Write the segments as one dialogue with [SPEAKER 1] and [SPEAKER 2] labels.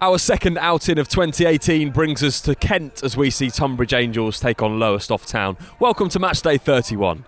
[SPEAKER 1] Our second outing of 2018 brings us to Kent as we see Tonbridge Angels take on Lowestoft Town. Welcome to Matchday 31.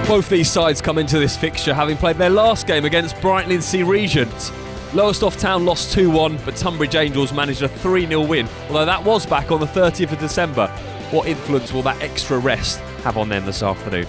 [SPEAKER 1] Both these sides come into this fixture having played their last game against Brighton-in-Sea Regent. Lowestoft Town lost 2-1, but Tonbridge Angels managed a 3-0 win, although that was back on the 30th of December. What influence will that extra rest have on them this afternoon?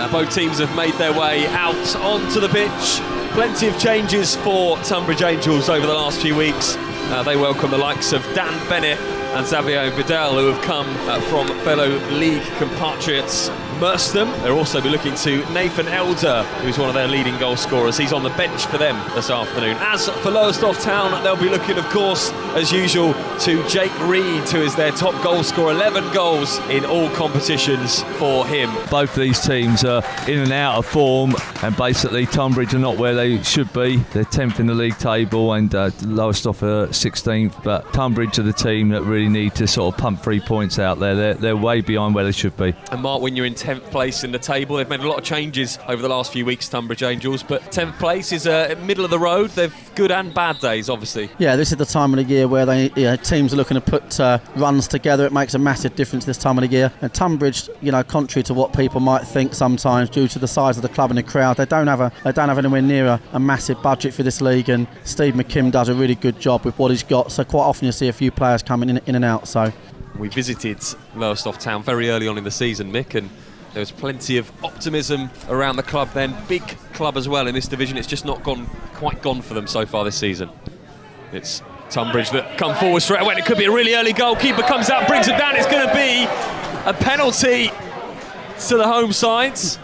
[SPEAKER 1] Both teams have made their way out onto the pitch. Plenty of changes for Tonbridge Angels over the last few weeks. They welcome the likes of Dan Bennett and Xavier Vidal, who have come from fellow league compatriots Merstham. They'll also be looking to Nathan Elder, who's one of their leading goal scorers. He's on the bench for them this afternoon. As for Lowestoft Town, they'll be looking, of course, as usual, to Jake Reed, who is their top goal scorer. 11 goals in all competitions for him.
[SPEAKER 2] Both these teams are in and out of form, and basically Tonbridge are not where they should be. They're 10th in the league table, and Lowestoft are 16th, but Tonbridge are the team that really need to sort of pump 3 points out there. They're way behind where they should be.
[SPEAKER 1] And Mark, when you're in 10th place in the table, they've made a lot of changes over the last few weeks, Tonbridge Angels, but 10th place is middle of the road. They've good and bad days, obviously. Yeah,
[SPEAKER 3] this is the time of the year where teams are looking to put runs together. It makes a massive difference this time of the year. And Tonbridge, contrary to what people might think sometimes, due to the size of the club and the crowd, they don't have anywhere near a massive budget for this league. And Steve McKim does a really good job with what he's got. So quite often you see a few players coming in and out. So
[SPEAKER 1] we visited Lowestoft Town very early on in the season, Mick, and there was plenty of optimism around the club then. Big club as well in this division. It's just not quite gone for them so far this season. It's Tonbridge that come forward straight away. It could be a really early goal. Keeper comes out, brings it down. It's going to be a penalty to the home sides.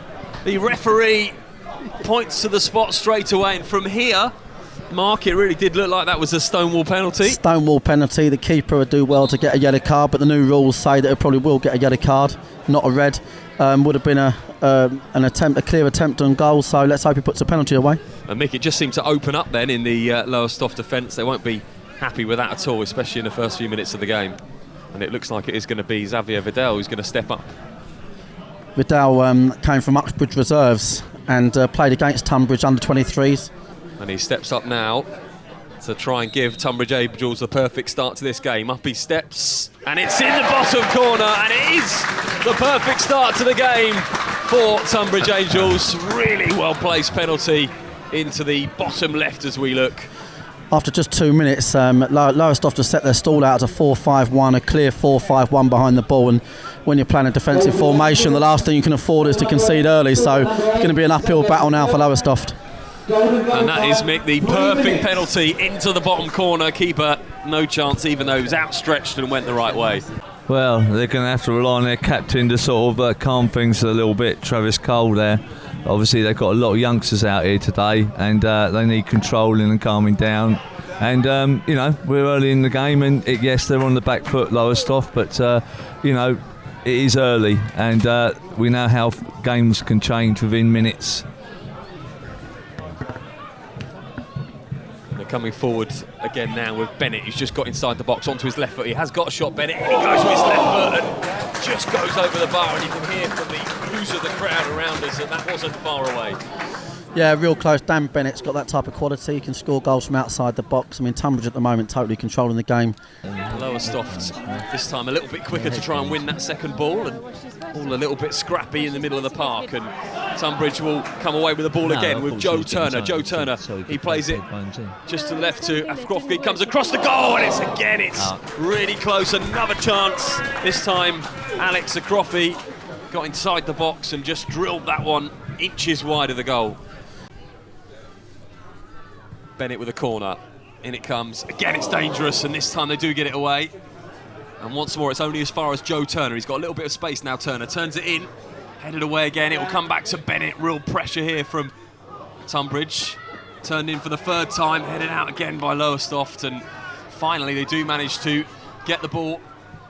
[SPEAKER 1] The referee points to the spot straight away, and from here, Mark, it really did look like that was a stonewall penalty.
[SPEAKER 3] Stonewall penalty. The keeper would do well to get a yellow card, but the new rules say that it probably will get a yellow card, not a red. Would have been a clear attempt on goal, so let's hope he puts a penalty away.
[SPEAKER 1] And Mick, it just seemed to open up then in the Lowestoft defence. They won't be happy with that at all, especially in the first few minutes of the game. And it looks like it is going to be Xavier Vidal who's going to step up.
[SPEAKER 3] Vidal came from Uxbridge Reserves and played against Tonbridge under-23s.
[SPEAKER 1] And he steps up now to try and give Tonbridge Angels the perfect start to this game. Up he steps, and it's in the bottom corner, and it is the perfect start to the game for Tonbridge Angels. Really well-placed penalty into the bottom left as we look.
[SPEAKER 3] After just 2 minutes, Lowestoft have set their stall out as a 4-5-1, a clear 4-5-1 behind the ball, and when you're playing a defensive formation, the last thing you can afford is to concede early, so it's going to be an uphill battle now for Lowestoft.
[SPEAKER 1] And that is, Mick, the perfect penalty into the bottom corner. Keeper, no chance, even though he was outstretched and went the right way.
[SPEAKER 2] Well, they're going to have to rely on their captain to sort of calm things a little bit, Travis Cole there. Obviously, they've got a lot of youngsters out here today, and they need controlling and calming down. And, we're early in the game, and yes, they're on the back foot, Lowestoft, but, it is early, and we know how games can change within minutes.
[SPEAKER 1] Coming forward again now with Bennett, who's just got inside the box onto his left foot. He has got a shot, Bennett, and he goes with his left foot and just goes over the bar, and you can hear from the ooze of the crowd around us that wasn't far away.
[SPEAKER 3] Yeah, real close. Dan Bennett's got that type of quality. He can score goals from outside the box. I mean, Tonbridge at the moment totally controlling the game.
[SPEAKER 1] Lowestoft this time a little bit quicker to try and win that second ball, and all a little bit scrappy in the middle of the park, and Tonbridge will come away with the ball again with Joe Turner. Joe Turner, he plays it just to the left to Afkrofi, comes across the goal, and it's really close. Another chance. This time Alex Afkrofi got inside the box and just drilled that one inches wide of the goal. Bennett with a corner, in it comes. Again, it's dangerous, and this time they do get it away. And once more, it's only as far as Joe Turner. He's got a little bit of space now, Turner turns it in. Headed away again, it will come back to Bennett. Real pressure here from Tonbridge. Turned in for the third time, headed out again by Lowestoft, and finally they do manage to get the ball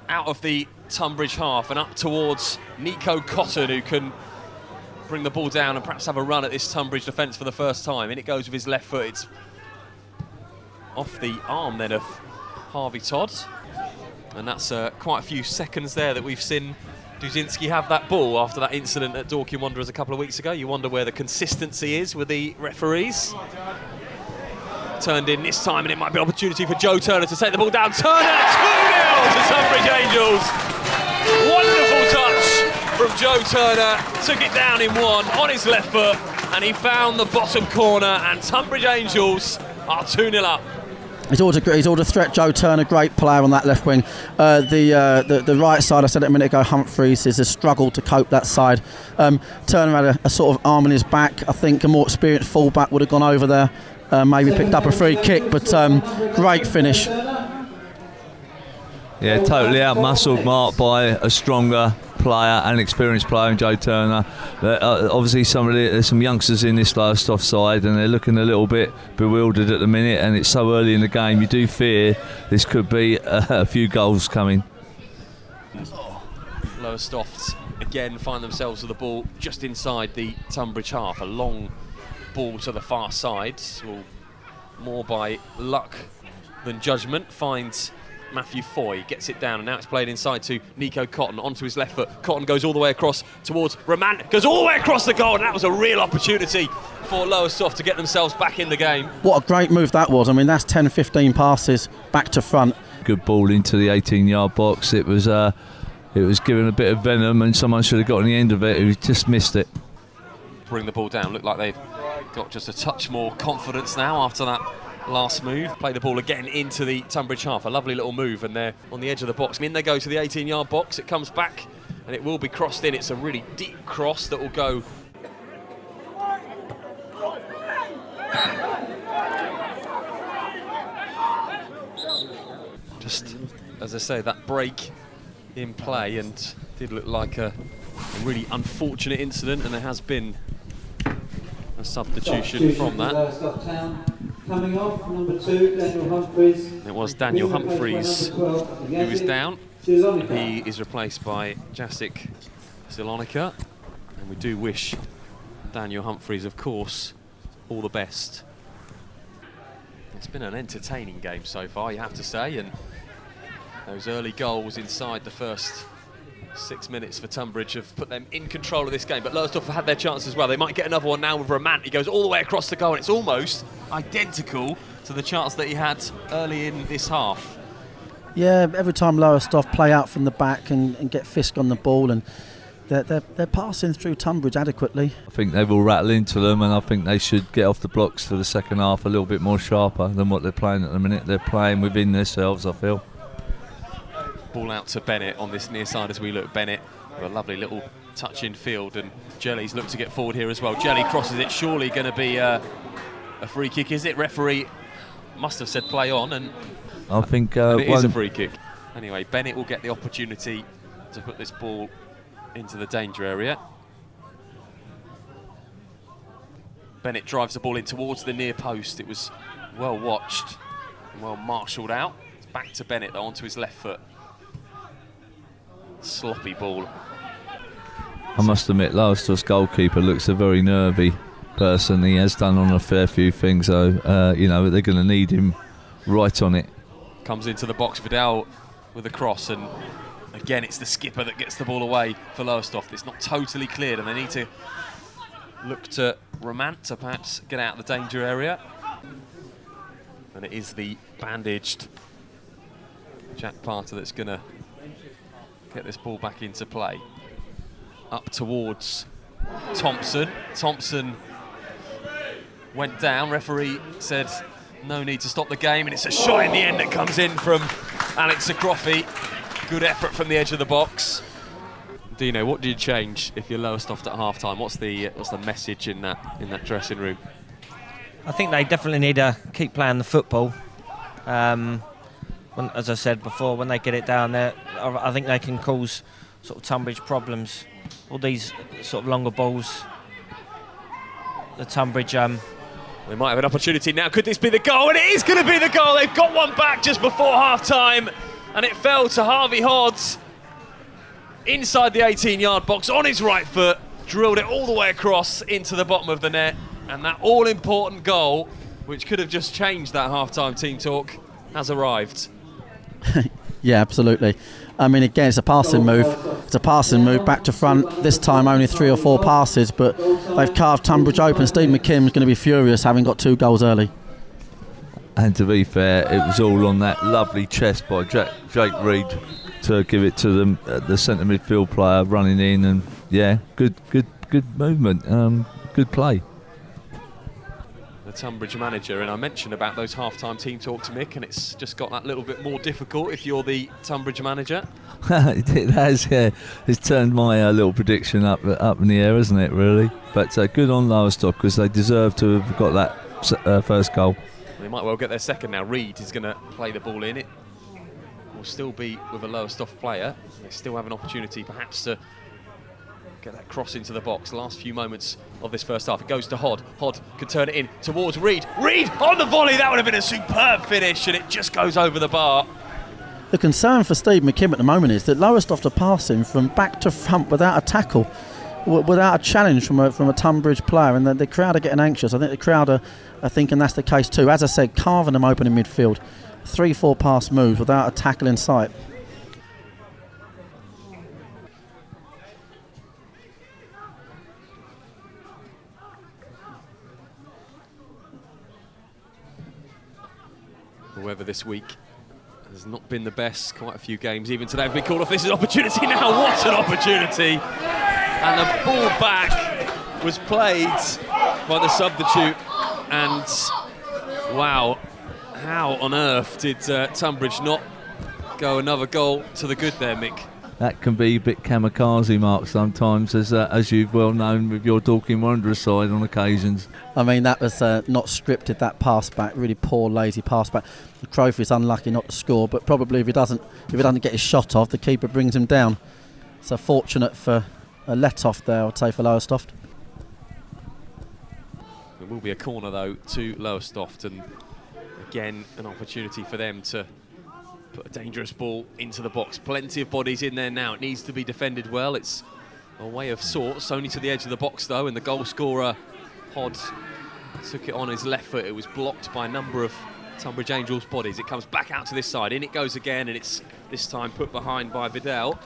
[SPEAKER 1] out of the Tonbridge half and up towards Nico Cotton, who can bring the ball down and perhaps have a run at this Tonbridge defence for the first time. In it goes with his left foot. It's off the arm then of Harvey Todd, and that's quite a few seconds there that we've seen Duzinski have that ball after that incident at Dorking Wanderers a couple of weeks ago. You wonder where the consistency is with the referees. Turned in this time, and it might be an opportunity for Joe Turner to take the ball down. Turner, 2-0 to Tonbridge Angels. Wonderful touch from Joe Turner. Took it down in one on his left foot, and he found the bottom corner, and Tonbridge Angels are 2-0 up.
[SPEAKER 3] He's always a threat, Joe Turner, great player on that left wing. The right side, I said it a minute ago, Humphreys is a struggle to cope that side. Turner had a sort of arm in his back. I think a more experienced fullback would have gone over there, maybe picked up a free kick, but great finish.
[SPEAKER 2] Yeah, totally out-muscled Mark by a stronger player and experienced player in Joe Turner. Obviously there's some youngsters in this Lowestoft side, and they're looking a little bit bewildered at the minute, and it's so early in the game. You do fear this could be a few goals coming.
[SPEAKER 1] Lowestoft again find themselves with the ball just inside the Tonbridge half. A long ball to the far side, more by luck than judgment, finds Matthew Foy, gets it down, and now it's played inside to Nico Cotton, onto his left foot. Cotton goes all the way across towards Roman, goes all the way across the goal, and that was a real opportunity for Lowestoft to get themselves back in the game.
[SPEAKER 3] What a great move that was. I mean, that's 10-15 passes back to front.
[SPEAKER 2] Good ball into the 18-yard box. It was given a bit of venom, and someone should have got on the end of it. Who just missed it.
[SPEAKER 1] Bring the ball down. Look like they've got just a touch more confidence now after that last move. Play the ball again into the Tonbridge half. A lovely little move, and they're on the edge of the box. In they go to the 18-yard box. It comes back, and it will be crossed in. It's a really deep cross that will go. Just, as I say, that break in play, and did look like a really unfortunate incident, and there has been a substitution from that.
[SPEAKER 4] Lowestoft Town coming off, number 2, Daniel Humphreys.
[SPEAKER 1] It was Daniel Humphreys who was down. He is replaced by Jacek Zilonica, and we do wish Daniel Humphreys, of course, all the best. It's been an entertaining game so far, you have to say, and those early goals inside the first 6 minutes for Tonbridge have put them in control of this game, but Lowestoft have had their chance as well. They might get another one now with Roman. He goes all the way across the goal, and it's almost identical to the chance that he had early in this half.
[SPEAKER 3] Yeah, every time Lowestoft play out from the back and get Fisk on the ball, and they're passing through Tonbridge adequately.
[SPEAKER 2] I think they will rattle into them, and I think they should get off the blocks for the second half a little bit more sharper than what they're playing at the minute. They're playing within themselves, I feel.
[SPEAKER 1] Ball out to Bennett on this near side as we look. Bennett with a lovely little touch in field, and Jelly's looked to get forward here as well. Jelly crosses it, surely going to be a free kick, is it? Referee must have said play on, and
[SPEAKER 2] I think
[SPEAKER 1] it is a free kick. Anyway, Bennett will get the opportunity to put this ball into the danger area. Bennett drives the ball in towards the near post. It was well watched and well marshalled out. It's back to Bennett though, onto his left foot. Sloppy ball.
[SPEAKER 2] I must admit, Lowestoft's goalkeeper looks a very nervy person. He has done on a fair few things, though. They're going to need him right on it.
[SPEAKER 1] Comes into the box, Vidal with a cross, and again it's the skipper that gets the ball away for Lowestoft. It's not totally cleared, and they need to look to Romant to perhaps get out of the danger area. And it is the bandaged Jack Parter that's going to get this ball back into play. Up towards Thompson. Thompson went down. Referee said no need to stop the game, and it's a shot in the end that comes in from Alex Sakrofi. Good effort from the edge of the box. Dino, what did you change if you're Lowestoft at half-time? What's the message in that dressing room?
[SPEAKER 5] I think they definitely need to keep playing the football. As I said before, when they get it down there, I think they can cause sort of Tonbridge problems all these sort of longer balls. The Tonbridge.
[SPEAKER 1] They might have an opportunity now. Could this be the goal? And it is going to be the goal. They've got one back just before half-time, and it fell to Harvey Hodds inside the 18-yard box on his right foot, drilled it all the way across into the bottom of the net, and that all-important goal, which could have just changed that half-time team talk, has arrived.
[SPEAKER 3] Yeah, absolutely. I mean, again, it's a passing move. It's a passing move back to front. This time only 3 or 4 passes, but they've carved Tonbridge open. Steve McKim's going to be furious having got 2 goals early.
[SPEAKER 2] And to be fair, it was all on that lovely chest by Jake Reed to give it to the centre midfield player running in, and yeah, good movement, good play.
[SPEAKER 1] The Tonbridge manager, and I mentioned about those half-time team talks, Mick, and it's just got that little bit more difficult if you're the Tonbridge manager.
[SPEAKER 2] It has, yeah. It's turned my little prediction up in the air, hasn't it, really? But good on Lowestoft, because they deserve to have got that first goal.
[SPEAKER 1] They might well get their second now. Reed is going to play the ball in. It will still be with a Lowestoft player. They still have an opportunity perhaps to get that cross into the box. Last few moments of this first half. It goes to Hod. Hod can turn it in towards Reed. Reed on the volley. That would have been a superb finish, and it just goes over the bar.
[SPEAKER 3] The concern for Steve McKim at the moment is that Lowestoft are passing from back to front without a tackle, without a challenge from a Tonbridge player, and the crowd are getting anxious. I think the crowd are thinking that's the case too. As I said, carving them open in midfield. 3-4 pass moves without a tackle in sight.
[SPEAKER 1] However, this week has not been the best. Quite a few games, even today, have been called off. This is an opportunity now. What an opportunity! And the ball back was played by the substitute. And wow, how on earth did Tonbridge not go another goal to the good there, Mick?
[SPEAKER 2] That can be a bit kamikaze, Mark, sometimes, as you've well known with your Dorking Wanderers side on occasions.
[SPEAKER 3] I mean, that was not scripted, that pass back. Really poor, lazy pass back. Crowther's unlucky not to score, but probably if he doesn't get his shot off, the keeper brings him down. So fortunate for a let-off there, I'd say, for Lowestoft.
[SPEAKER 1] It will be a corner, though, to Lowestoft, and again, an opportunity for them to put a dangerous ball into the box. Plenty of bodies in there now. It needs to be defended well. It's a way of sorts, only to the edge of the box, though, and the goal scorer, Hod, took it on his left foot. It was blocked by a number of Tonbridge Angels bodies. It comes back out to this side. In it goes again, and it's this time put behind by Vidal.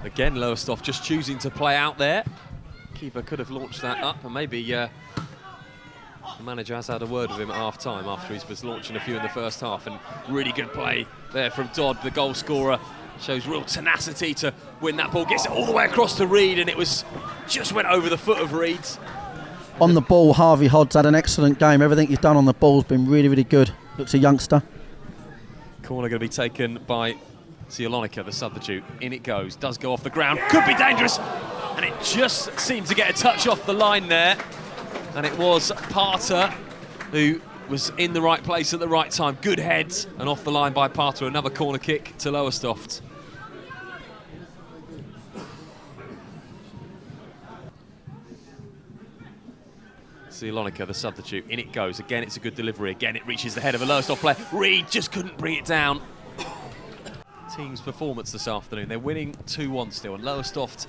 [SPEAKER 1] Again, Lowestoft just choosing to play out there. Keeper could have launched that up, and maybe the manager has had a word with him at half-time after he was launching a few in the first half, and really good play there from Dodd, the goal scorer. Shows real tenacity to win that ball, gets it all the way across to Reed, and it was just went over the foot of Reed.
[SPEAKER 3] On the ball, Harvey Hodds had an excellent game. Everything he's done on the ball has been really, really good. Looks a youngster.
[SPEAKER 1] Corner going to be taken by Ziolonica, the substitute. In it goes, does go off the ground, could be dangerous, and it just seemed to get a touch off the line there. And it was Parter who was in the right place at the right time. Good head, and off the line by Parter. Another corner kick to Lowestoft. Ziolonica, the substitute. In it goes. Again, it's a good delivery. Again, it reaches the head of a Lowestoft player. Reed just couldn't bring it down. Team's performance this afternoon. They're winning 2-1 still, and Lowestoft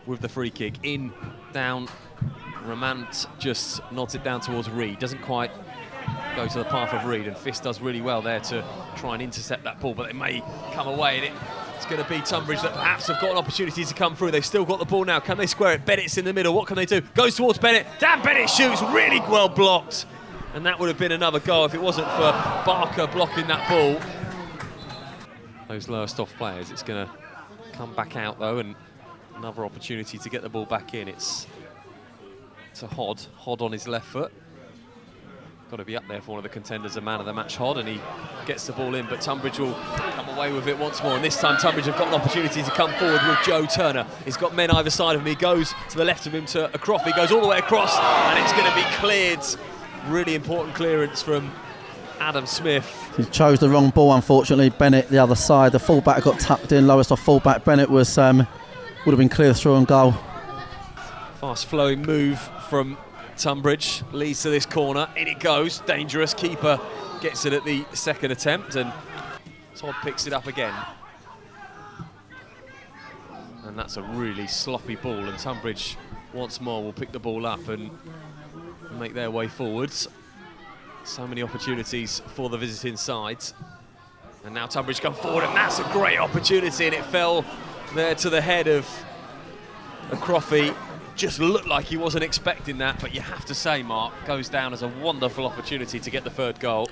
[SPEAKER 1] with the free kick. In, down. Ramant just nods it down towards Reed. Doesn't quite go to the path of Reed, and Fist does really well there to try and intercept that ball, but it may come away, and it's going to be Tonbridge that perhaps have got an opportunity to come through. They've still got the ball now. Can they square it? Bennett's in the middle. What can they do? Goes towards Bennett. Dan Bennett shoots, really well blocked, and that would have been another goal if it wasn't for Barker blocking that ball. Those Lowestoft players, it's going to come back out though, and another opportunity to get the ball back in. It's to Hod on his left foot. Got to be up there for one of the contenders, a man of the match, Hod, and he gets the ball in, but Tonbridge will come away with it once more, and this time Tonbridge have got an opportunity to come forward with Joe Turner. He's got men either side of him. He goes to the left of him to a Croft. He goes all the way across, and it's going to be cleared. Really important clearance from Adam Smith.
[SPEAKER 3] He chose the wrong ball, unfortunately. Bennett, the other side, the fullback got tucked in. Lowestoft fullback Bennett was would have been clear through on goal.
[SPEAKER 1] Fast flowing move from Tonbridge leads to this corner. In it goes, dangerous. Keeper gets it at the second attempt, and Todd picks it up again. And that's a really sloppy ball, and Tonbridge once more will pick the ball up and make their way forwards. So many opportunities for the visiting sides. And now Tonbridge come forward, and that's a great opportunity, and it fell there to the head of Croffey. Just looked like he wasn't expecting that, but you have to say, Mark, goes down as a wonderful opportunity to get the third goal.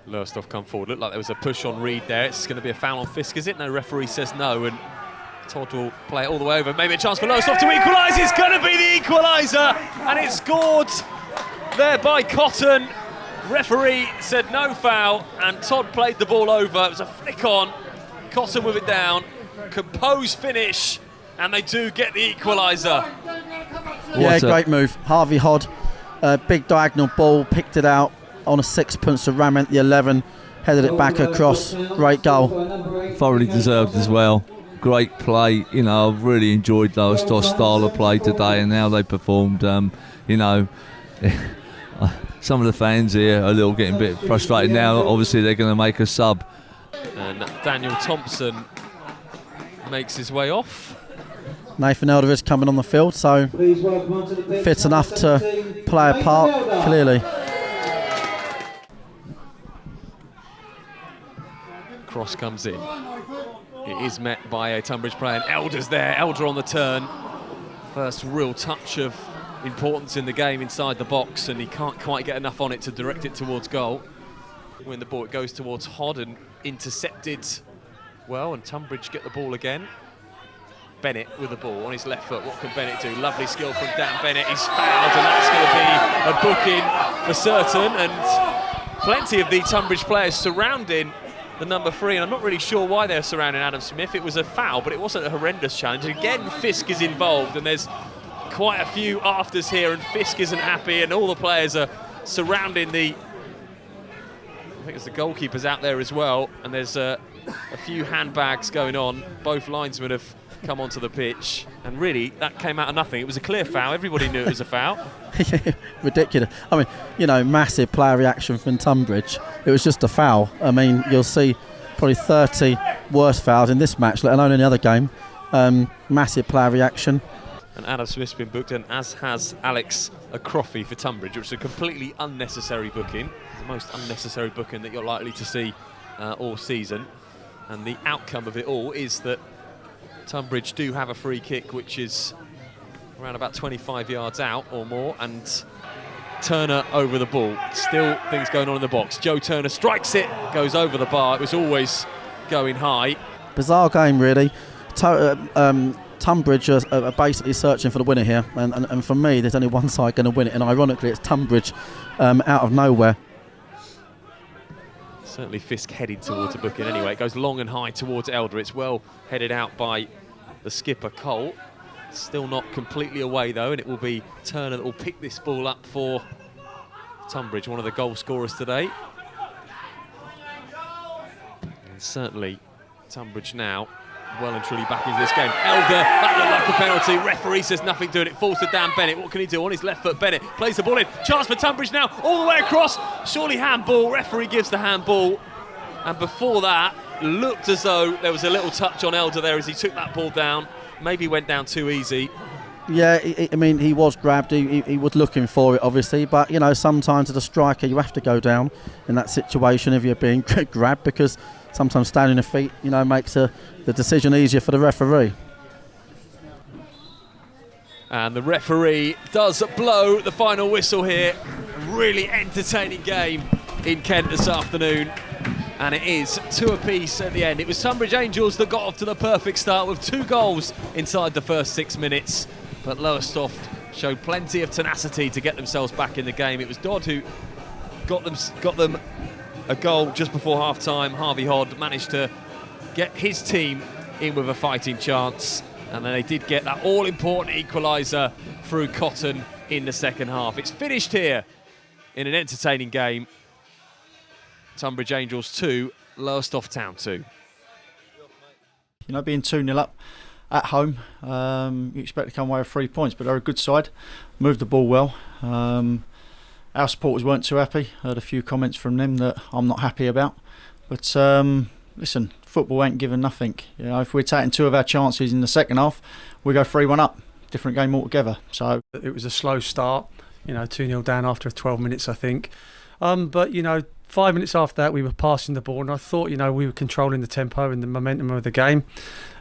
[SPEAKER 1] Lowestoft come forward. Looked like there was a push on Reed there. It's going to be a foul on Fisk, is it? No, referee says no, and Todd will play it all the way over. Maybe a chance for Lowestoft to equalise. It's going to be the equaliser, and it's scored there by Cotton. Referee said no foul, and Todd played the ball over. It was a flick on. Cotton with it down. Composed finish, and they do get the equaliser.
[SPEAKER 3] Yeah, great move. Harvey Hodd, big diagonal ball, picked it out on a sixpence to Rament, the 11, headed it back across. Great goal.
[SPEAKER 2] Thoroughly deserved as well. Great play. You know, I've really enjoyed Lowestoft's style of play today and how they performed. You know, some of the fans here are getting a bit frustrated now. Obviously, they're going to make a sub.
[SPEAKER 1] And Daniel Thompson makes his way off.
[SPEAKER 3] Nathan Elderidge coming on the field, so fit enough to play a part, clearly.
[SPEAKER 1] Cross comes in. It is met by a Tonbridge player, and Elder's there. Elder on the turn. First real touch of importance in the game inside the box, and he can't quite get enough on it to direct it towards goal. When the ball goes towards Hodd and intercepted well, and Tonbridge get the ball again. Bennett with the ball on his left foot. What can Bennett do? Lovely skill from Dan Bennett. He's fouled, and that's going to be a booking for certain. And plenty of the Tonbridge players surrounding the number 3, and I'm not really sure why they're surrounding Adam Smith. It was a foul, but it wasn't a horrendous challenge. Again, Fisk is involved, and there's quite a few afters here, and Fisk isn't happy, and all the players are surrounding the... I think it's the goalkeepers out there as well, and there's a few handbags going on. Both linesmen have come onto the pitch, and really that came out of nothing. It was a clear foul. Everybody knew it was a foul.
[SPEAKER 3] Ridiculous. I mean, you know, massive player reaction from Tonbridge. It was just a foul. I mean, you'll see probably 30 worse fouls in this match, let alone any other game. Massive player reaction.
[SPEAKER 1] And Adam Smith's been booked, and as has Alex Croffey for Tonbridge, which is a completely unnecessary booking. The most unnecessary booking that you're likely to see all season. And the outcome of it all is that Tonbridge do have a free kick, which is around about 25 yards out or more, and Turner over the ball. Still things going on in the box. Joe Turner strikes it, goes over the bar. It was always going high.
[SPEAKER 3] Bizarre game, really. Tonbridge are basically searching for the winner here, and for me, there's only one side going to win it, and ironically, it's Tonbridge out of nowhere.
[SPEAKER 1] Certainly Fisk headed towards a booking anyway. It goes long and high towards Elder. It's well headed out by the skipper, Cole. Still not completely away, though, and it will be Turner that will pick this ball up for Tonbridge, one of the goal scorers today. And certainly Tonbridge now well and truly back into this game. Elder, that looked like a penalty. Referee says nothing doing it. Falls to Dan Bennett. What can he do? On his left foot, Bennett plays the ball in. Chance for Tonbridge now, all the way across. Surely handball. Referee gives the handball. And before that, looked as though there was a little touch on Elder there as he took that ball down. Maybe went down too easy.
[SPEAKER 3] Yeah, I mean, he was grabbed. He was looking for it, obviously. But, you know, sometimes as a striker, you have to go down in that situation if you're being grabbed, because sometimes standing your feet, you know, makes the decision easier for the referee.
[SPEAKER 1] And the referee does blow the final whistle here. Really entertaining game in Kent this afternoon. And it is 2 apiece at the end. It was Tonbridge Angels that got off to the perfect start with 2 goals inside the first 6 minutes. But Lowestoft showed plenty of tenacity to get themselves back in the game. It was Dodd who got them a goal just before half-time. Harvey Hodd managed to get his team in with a fighting chance. And then they did get that all-important equaliser through Cotton in the second half. It's finished here in an entertaining game. Tonbridge Angels 2, Lowestoft Town 2.
[SPEAKER 6] You know, being 2-0 up at home, you expect to come away with 3 points, but they're a good side, moved the ball well. Our supporters weren't too happy. I heard a few comments from them that I'm not happy about. But listen, football ain't given nothing. You know, if we're taking 2 of our chances in the second half, we go 3-1 up. Different game altogether. So
[SPEAKER 7] it was a slow start, 2-0 down after 12 minutes, I think. But 5 minutes after that, we were passing the ball, and I thought, we were controlling the tempo and the momentum of the game.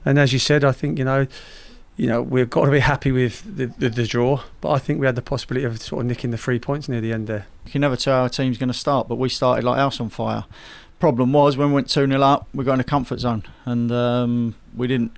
[SPEAKER 7] And as you said, I think, we've got to be happy with the draw, but I think we had the possibility of sort of nicking the 3 points near the end there.
[SPEAKER 6] You can never tell how a team's going to start, but we started like house on fire. Problem was, when we went 2-0 up, we got in a comfort zone, and we didn't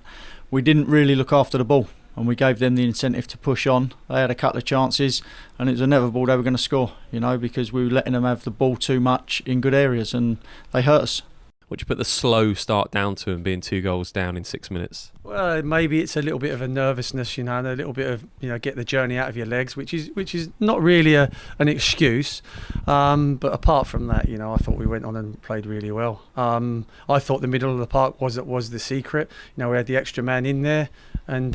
[SPEAKER 6] really look after the ball, and we gave them the incentive to push on. They had a couple of chances, and it was inevitable they were going to score, because we were letting them have the ball too much in good areas, and they hurt us.
[SPEAKER 1] What do you put the slow start down to, and being 2 goals down in 6 minutes?
[SPEAKER 7] Well, maybe it's a little bit of a nervousness, and a little bit of get the journey out of your legs, which is not really an excuse. But apart from that, I thought we went on and played really well. I thought the middle of the park was the secret. We had the extra man in there, and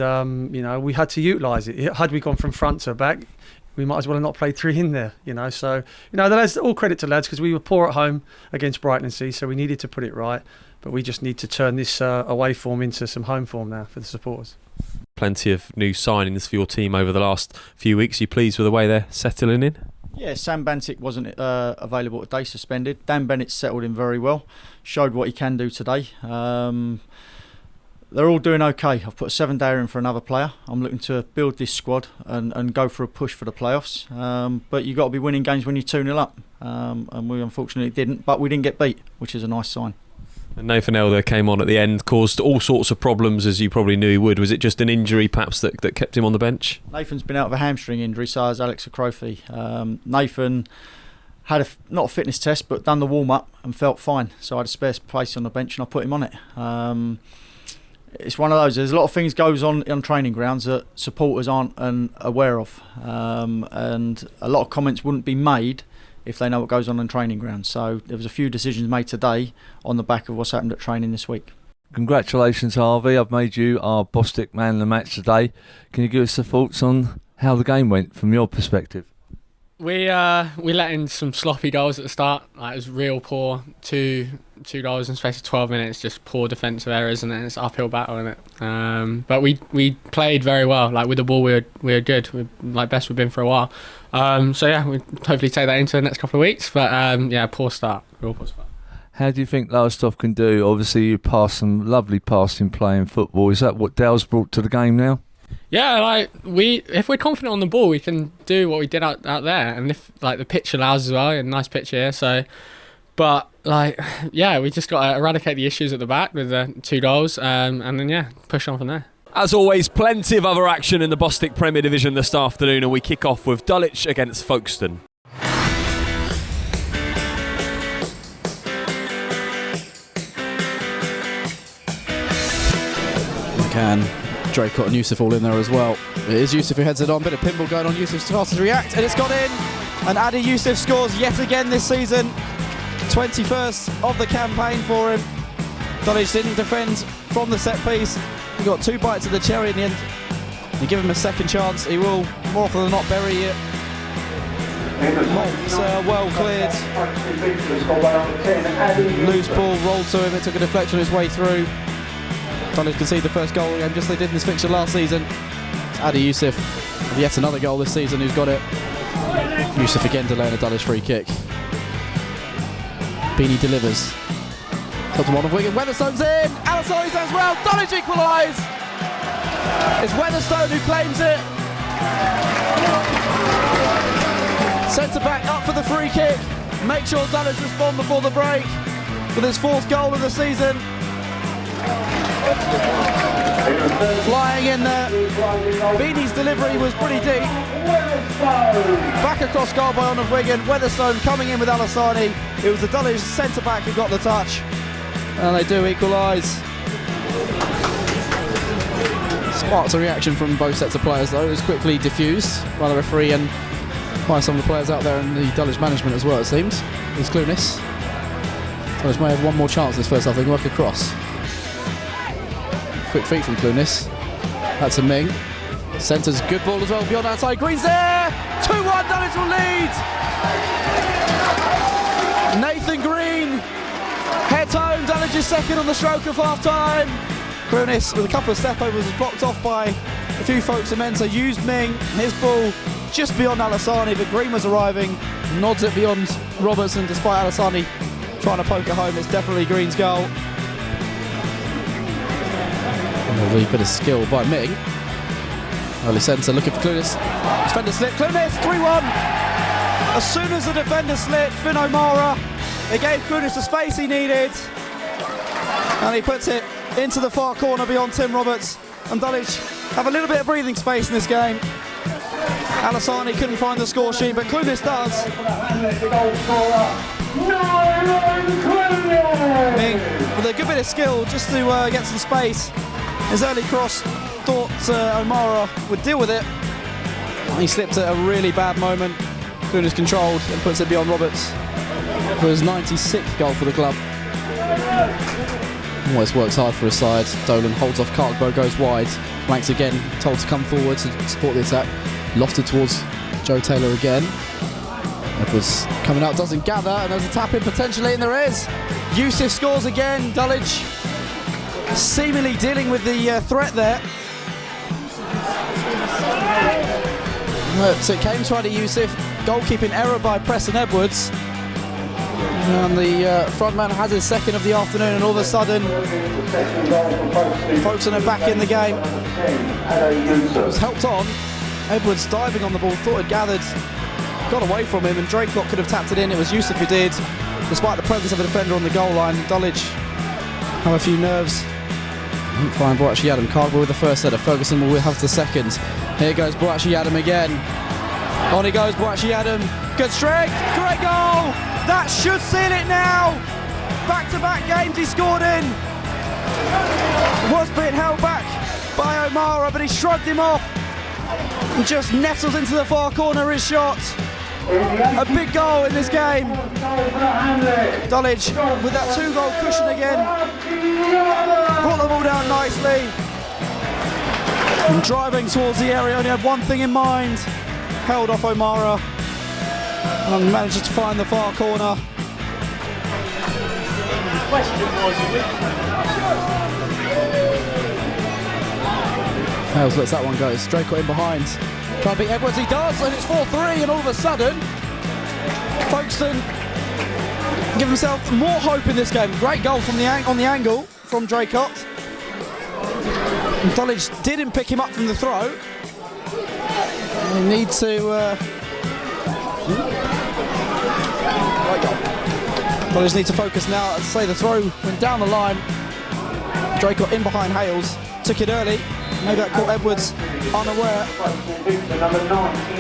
[SPEAKER 7] we had to utilise it. Had we gone from front to back, we might as well have not played 3 in there, So, the lads, all credit to lads, because we were poor at home against Brighton Sea, so we needed to put it right. But we just need to turn this away form into some home form now for the supporters.
[SPEAKER 1] Plenty of new signings for your team over the last few weeks. Are you pleased with the way they're settling in?
[SPEAKER 6] Yeah, Sam Bantic wasn't available today, suspended. Dan Bennett's settled in very well, showed what he can do today. They're all doing okay. I've put a 7-dayer in for another player. I'm looking to build this squad and go for a push for the playoffs. But you've got to be winning games when you're 2-0 up. And we unfortunately didn't, but we didn't get beat, which is a nice sign.
[SPEAKER 1] And Nathan Elder came on at the end, caused all sorts of problems, as you probably knew he would. Was it just an injury perhaps that kept him on the bench?
[SPEAKER 6] Nathan's been out of a hamstring injury, so has Alex Akrofi. Nathan had not a fitness test, but done the warm-up and felt fine. So I had a spare place on the bench and I put him on it. It's one of those. There's a lot of things goes on training grounds that supporters aren't aware of, and a lot of comments wouldn't be made if they know what goes on training grounds. So there was a few decisions made today on the back of what's happened at training this week.
[SPEAKER 2] Congratulations, Harvey. I've made you our Bostik man of the match today. Can you give us the thoughts on how the game went from your perspective?
[SPEAKER 8] We let in some sloppy goals at the start. It was real poor. Two goals in the space of 12 minutes, just poor defensive errors, and then it's an uphill battle, isn't it? But we played very well. With the ball, we were good. Best we've been for a while. So yeah, we hopefully take that into the next couple of weeks. But poor start. Real poor start.
[SPEAKER 2] How do you think Lowestoft can do? Obviously, you pass some lovely passing play in football. Is that what Dale's brought to the game now?
[SPEAKER 8] Yeah, if we're confident on the ball, we can do what we did out there, and if the pitch allows as well, a nice pitch here. So, but we just got to eradicate the issues at the back with the 2 goals, and then push on from there.
[SPEAKER 1] As always, plenty of other action in the Bostik Premier Division this afternoon, and we kick off with Dulwich against Folkestone.
[SPEAKER 9] Draycott and Yusuf all in there as well. It is Yusuf who heads it on. Bit of pinball going on. Yusuf's fast to react, and it's gone in. And Adi Yusuf scores yet again this season. 21st of the campaign for him. Dulwich didn't defend from the set piece. He got 2 bites of the cherry in the end. You give him a second chance, he will more often than not bury it. Not well cleared. Loose ball rolled to him. It took a deflection his way through. Dulwich conceded the first goal again, just as they did in this fixture last season. It's Adi Yusuf, yet another goal this season, who's got it. Yusuf again delaying a Dulwich free kick. Beanie delivers. Top to one of Wigan. Weatherstone's in. Alassani does well. Dulwich equalise. It's Weatherstone who claims it. Centre back up for the free kick. Make sure Dulwich respond before the break with his 4th goal of the season. Flying in there. Beanie's delivery was pretty deep. Back across goal by one of Wigan. Weatherstone coming in with Alassani. It was the Dulwich centre-back who got the touch. And they do equalise. Sparks a reaction from both sets of players though. It was quickly diffused by the referee and by some of the players out there and the Dulwich management as well, it seems. There's Clunis. Dulwich may have one more chance this first half. They can work across. Quick feet from Clunis. That's a Ming. Centres good ball as well beyond outside. Green's there. 2-1. Dulwich will lead. Nathan Green. Head home. Dulwich is second on the stroke of half time. Clunis with a couple of step overs was blocked off by a few folks in men. So used Ming. His ball just beyond Alassani, but Green was arriving. Nods it beyond Robertson despite Alassani trying to poke it home. It's definitely Green's goal. A bit of skill by Ming. Early centre looking for Clunis. Defender slip. Clunis 3-1. As soon as the defender slipped, Finn O'Mara, it gave Clunis the space he needed. And he puts it into the far corner beyond Tim Roberts. And Dulwich have a little bit of breathing space in this game. Alassani couldn't find the score sheet, but Clunis does. Ming with a good bit of skill just to get some space. His early cross thought O'Mara would deal with it. He slipped at a really bad moment. Clunis controlled and puts it beyond Roberts for his 96th goal for the club. Always works hard for his side. Dolan holds off Carlbo, goes wide. Blanks again, told to come forward to support the attack. Lofted towards Joe Taylor again. Edwards coming out, doesn't gather, and there's a tap in potentially, and there is. Yusuf scores again. Dulwich seemingly dealing with the threat there. So it came to Adi Yusuf. Goalkeeping error by Preston Edwards. And the front man has his second of the afternoon, and all of a sudden Folkestone are back in the game. It was helped on. Edwards diving on the ball, thought it gathered, got away from him, and Draycott could have tapped it in. It was Yusuf who did, despite the presence of a defender on the goal line. Dulwich have a few nerves. Fine, Boachi Adam. Cardwell with the first header. Ferguson will have the second. Here goes Boachi Adam again. On he goes, Boachi Adam. Good strength, great goal! That should seal it now! Back-to-back games he scored in. Was being held back by O'Mara, but he shrugged him off and just nestles into the far corner his shot. A big goal in this game. Dulwich with that 2-goal cushion again. Brought the ball down nicely. And driving towards the area, only had one thing in mind. Held off O'Mara and manages to find the far corner. Hales lets that one go. Draycott in behind. Trying to beat Edwards, he does, and it's 4-3, and all of a sudden Folkestone give himself more hope in this game. Great goal from on the angle from Draycott. Dulwich didn't pick him up from the throw. They need to right goal. Dulwich need to focus now. As I say, the throw went down the line. Draycott in behind Hales, took it early. Maybe that caught Edwards unaware.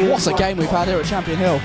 [SPEAKER 9] What a game we've had here at Champion Hill.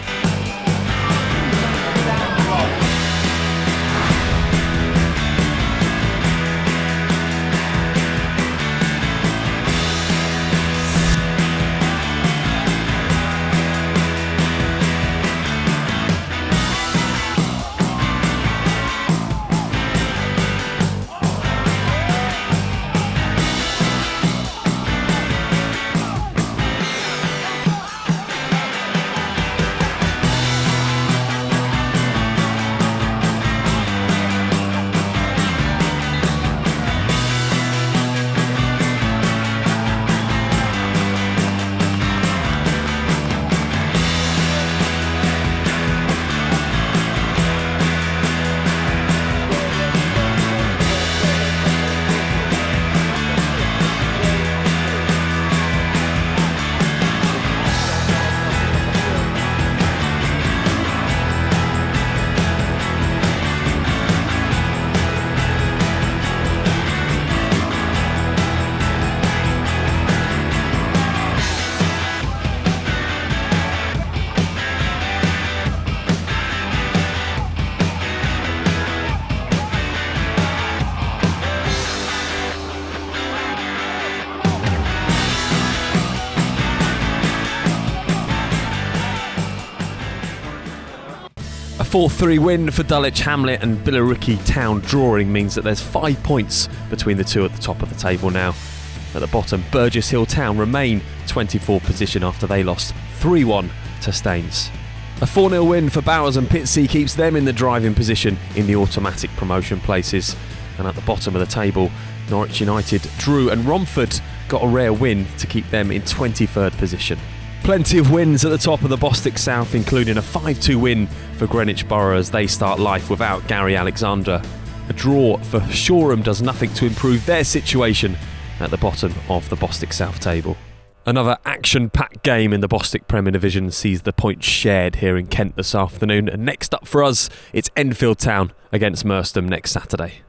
[SPEAKER 1] 4-3 win for Dulwich, Hamlet and Billericay Town drawing means that there's 5 points between the two at the top of the table now. At the bottom, Burgess Hill Town remain 24th position after they lost 3-1 to Staines. A 4-0 win for Bowers and Pitsea keeps them in the driving position in the automatic promotion places. And at the bottom of the table, Norwich United drew and Romford got a rare win to keep them in 23rd position. Plenty of wins at the top of the Bostik South, including a 5-2 win for Greenwich Borough as they start life without Gary Alexander. A draw for Shoreham does nothing to improve their situation at the bottom of the Bostik South table. Another action-packed game in the Bostik Premier Division sees the points shared here in Kent this afternoon. And next up for us, it's Enfield Town against Merstham next Saturday.